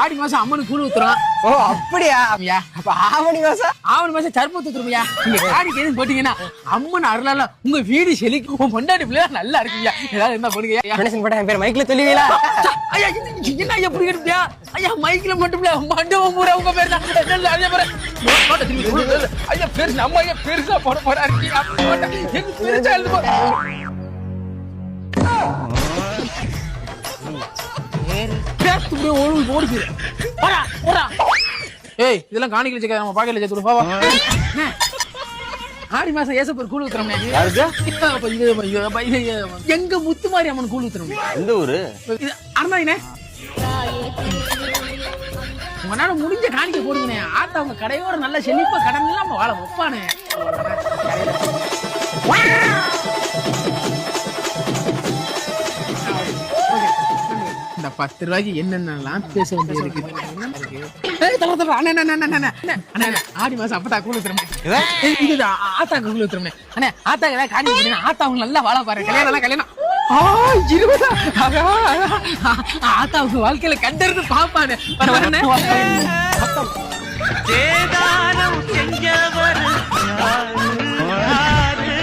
ஆடி மாசம் அம்மனுக்கு கூழ் ஊத்துறோம். ஓ அப்படியா? அப்ப ஆவணி மாசம் சர்பத்து ஊத்துறோம்யா. நீங்க காடிக்கு எதுவும் போட்டீங்கன்னா அம்மன் அருளால உங்க வீடு செழிக்கும், உங்க பொண்டாட்டி பிள்ளை நல்லா இருக்குயா. ஏதாவது என்ன பண்ணுங்க மனுஷன் போட்ட என் பேர் மைக்ல சொல்லுவீங்களா? ஐயா என்ன ஐயா எப்படி இருப்பியா? ஐயா மைக்ல மட்டும் இல்ல மண்டபம் பூரா உங்க பேர் தான். ஐயா பெருசு நம்ம ஐயா பெருசா போட போறாரு. பெருசா எழுது இதெல்லாம் காணிக்கல சேர்க்க நம்ம பாக்கல சேர்த்து. ஆடி மாசம் ஏசப்பர் கூழ் ஊத்துறோம். எங்க முத்துமாரி அம்மன் கூழ் ஊத்துறோம். எந்த ஊரு? அண்ணாயினே உங்களால முடிஞ்ச காணிக்க போடுங்கண்ணே. ஆத்தா அவங்க கடையோட நல்ல செழிப்பா கடன் இல்லாம வாழ வைப்பானே. இந்த 10 ரூபாய்க்கு என்னென்னலாம் பேச வேண்டியது இருக்கு. ஆடி மாசம் அப்பதா கூழ் ஊத்துறோம். ஆத்தா கூழ் ஊத்துறோம். அண்ணே ஆத்தா ஏதாவது காணி ஆத்தா அவங்க நல்லா வாழ பாரு. கல்யாணம் ஆத்தாவுக்கு வாழ்க்கையில கண்டறிந்து பாப்பானே. சேதாரம் செஞ்சவர்